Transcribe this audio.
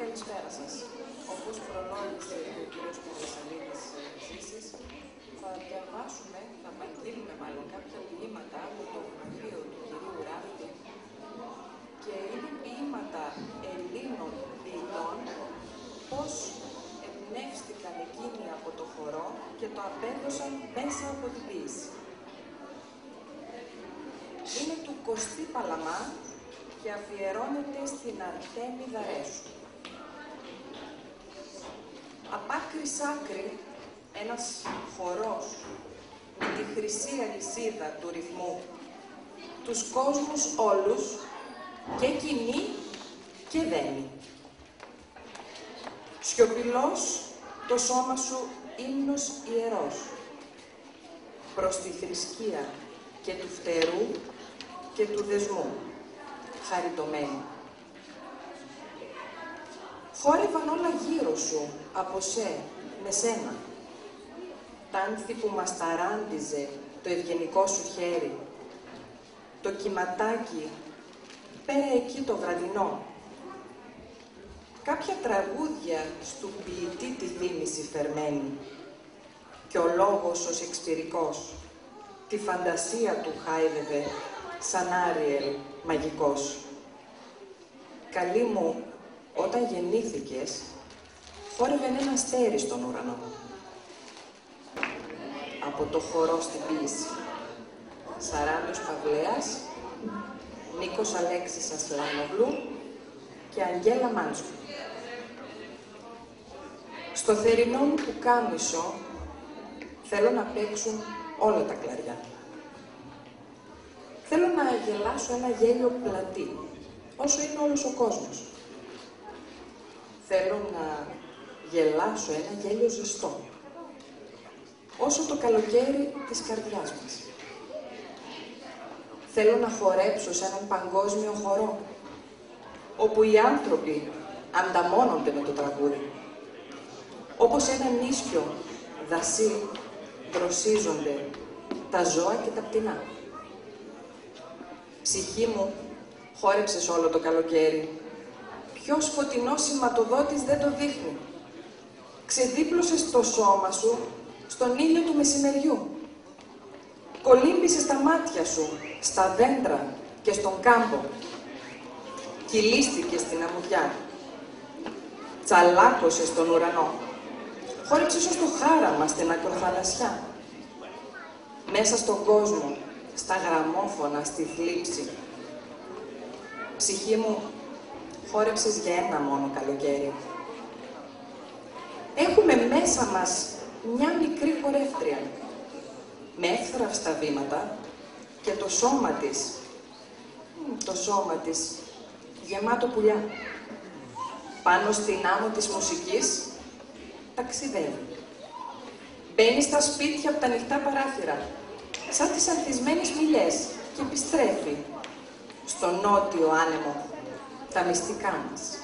Καλησπέρα σας. Όπως προλόγησε ο κ. Παπασαλίδης Ζήσης, θα διαβάσουμε, θα παραγγείλουμε μάλλον κάποια ποίηματα από το γραφείο του κ. Ράφτη και είναι ποίηματα Ελλήνων ποιητών, πώς εμπνεύστηκαν εκείνοι από το χορό και το απέδωσαν μέσα από την ποίηση. Είναι του Κωστή Παλαμά και αφιερώνεται στην Αρτέμιδα Ρέσου. Απ' άκρη σ' άκρη, ένας χορός με τη χρυσή αλυσίδα του ρυθμού, τους κόσμους όλους και κοινή και δένει. Σιωπηλός το σώμα σου ύμνος ιερός, προς τη θρησκεία και του φτερού και του δεσμού, χαριτωμένη. Χόρευαν όλα γύρω σου, από με σένα. Τ' άνθη που μας ταράντιζε το ευγενικό σου χέρι, το κυματάκι πέρα εκεί το βραδινό. Κάποια τραγούδια στου ποιητή τη θύμηση φερμένη και ο λόγος ο σεξπυρικός τη φαντασία του χάιδευε σαν Άριελ μαγικός. Καλή μου, όταν γεννήθηκες, χόρευε ένα αστέρι στον ουρανό. Από το χορό στην ποίηση. Σαράνιος Παυλέας, Νίκος Αλέξης Ασλάνογλου και Αγγέλα Μάντσου. Στο θερινό μου πουκάμισο θέλω να παίξουν όλα τα κλαριά. Θέλω να γελάσω ένα γέλιο πλατή, όσο είναι όλος ο κόσμος. Θέλω να γελάσω ένα γέλιο ζεστό, όσο το καλοκαίρι της καρδιάς μας. Θέλω να χορέψω σε έναν παγκόσμιο χορό, όπου οι άνθρωποι ανταμώνονται με το τραγούδι. Όπως ένα νήσιο δασί δροσίζονται τα ζώα και τα πτηνά. Ψυχή μου, χόρεψες όλο το καλοκαίρι. Ποιος φωτεινός σηματοδότης δεν το δείχνει. Ξεδίπλωσες το σώμα σου στον ήλιο του μεσημεριού. Κολύμπησες τα μάτια σου στα δέντρα και στον κάμπο. Κυλίστηκες στην αμμουδιά. Τσαλάκωσες τον ουρανό. Χόρεψες ως το χάραμα στην ακροθαλασσιά. Μέσα στον κόσμο, στα γραμμόφωνα, στη θλίψη. Ψυχή μου, χόρεψες για ένα μόνο καλοκαίρι. Έχουμε μέσα μας μια μικρή χορεύτρια, με εύθραυστα βήματα και το σώμα της, γεμάτο πουλιά. Πάνω στην άμμο της μουσικής, ταξιδεύει. Μπαίνει στα σπίτια από τα ανοιχτά παράθυρα, σαν τις ανθισμένες μιλιές και επιστρέφει στο νότιο άνεμο τα μυστικά μας.